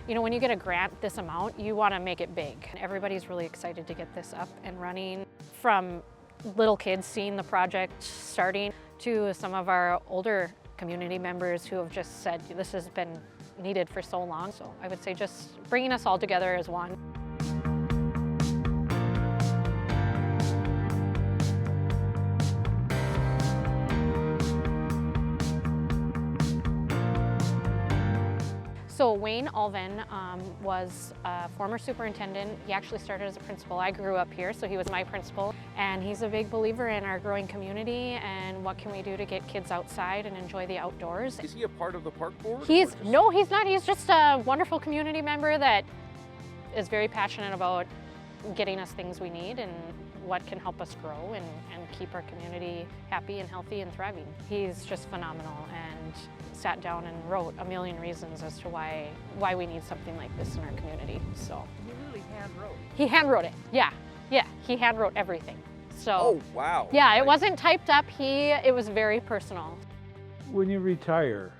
You know, when you get a grant this amount, you want to make it big. Everybody's really excited to get this up and running. From little kids seeing the project starting to some of our older community members who have just said this has been needed for so long. So I would say just bringing us all together as one. So Wayne Alvin was a former superintendent. He actually started as a principal. I grew up here, so he was my principal. And he's a big believer in our growing community and what can we do to get kids outside and enjoy the outdoors. Is he a part of the park board? No, he's not. He's just a wonderful community member that is very passionate about getting us things we need and what can help us grow and keep our community happy and healthy and thriving. He's just phenomenal and sat down and wrote a million reasons as to why we need something like this in our community. So He really hand wrote. he hand wrote it. Yeah, he hand wrote everything. So Oh, wow. yeah, it wasn't typed up. It was very personal. When you retire,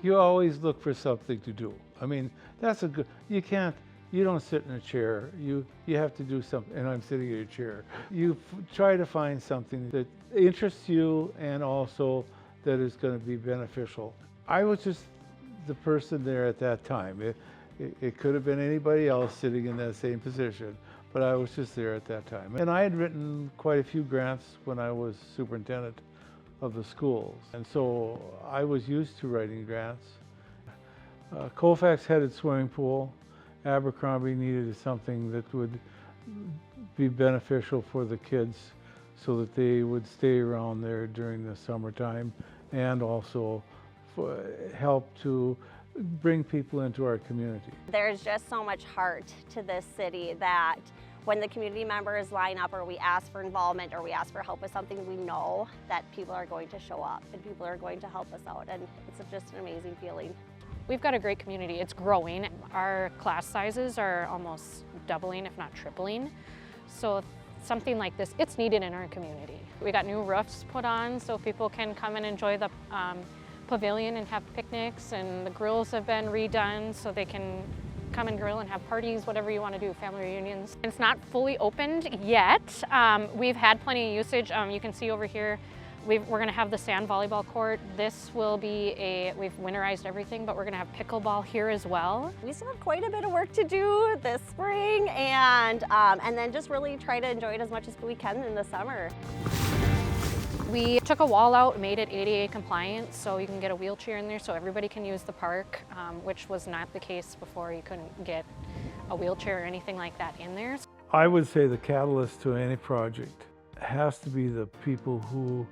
you always look for something to do. I mean, that's a good, you don't sit in a chair. You have to do something, and I'm sitting in a chair. You try to find something that interests you and also that is going to be beneficial. I was just the person there at that time. It could have been anybody else sitting in that same position, but I was just there at that time. And I had written quite a few grants when I was superintendent of the schools. And so I was used to writing grants. Colfax had its swimming pool. Abercrombie needed something that would be beneficial for the kids so that they would stay around there during the summertime and also help to bring people into our community. There's just so much heart to this city that when the community members line up or we ask for involvement or we ask for help with something, we know that people are going to show up and people are going to help us out, and it's just an amazing feeling. We've got a great community. It's growing. Our class sizes are almost doubling, if not tripling. So something like this, it's needed in our community. We got new roofs put on so people can come and enjoy the pavilion and have picnics, and the grills have been redone so they can come and grill and have parties, whatever you want to do, family reunions. It's not fully opened yet. We've had plenty of usage. You can see over here, we're going to have the sand volleyball court. This will be we've winterized everything, but we're going to have pickleball here as well. We still have quite a bit of work to do this spring, and then just really try to enjoy it as much as we can in the summer. We took a wall out, made it ADA compliant, so you can get a wheelchair in there so everybody can use the park, which was not the case before. You couldn't get a wheelchair or anything like that in there. I would say the catalyst to any project has to be the people who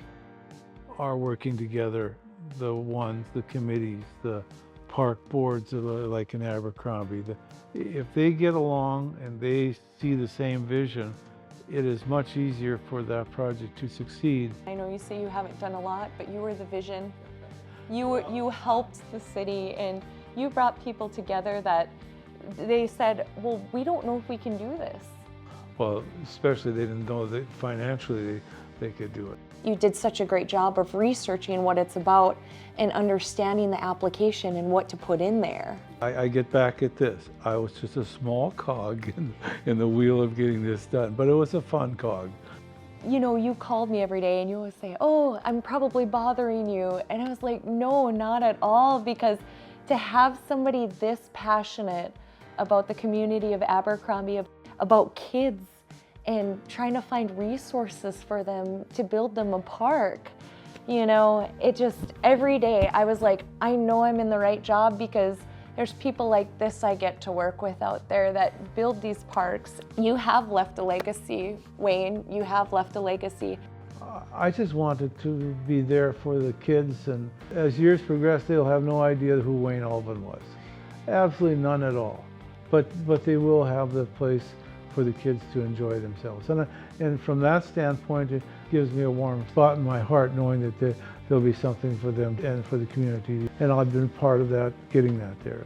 are working together, the committees, the park boards, like in Abercrombie. If they get along and they see the same vision, it is much easier for that project to succeed. I know you say you haven't done a lot, but you were the vision. You helped the city and you brought people together that they said, well, we don't know if we can do this. Well, especially they didn't know that financially they could do it. You did such a great job of researching what it's about and understanding the application and what to put in there. I get back at this. I was just a small cog in the wheel of getting this done, but it was a fun cog. You know, you called me every day and you always say, oh, I'm probably bothering you. And I was like, no, not at all, because to have somebody this passionate about the community of Abercrombie, about kids, and trying to find resources for them to build them a park. You know, it just, every day I was like, I know I'm in the right job because there's people like this I get to work with out there that build these parks. You have left a legacy, Wayne, you have left a legacy. I just wanted to be there for the kids, and as years progress, they'll have no idea who Wayne Alvin was. Absolutely none at all. But they will have the place for the kids to enjoy themselves. And from that standpoint, it gives me a warm spot in my heart knowing that there'll be something for them and for the community. And I've been part of that, getting that there.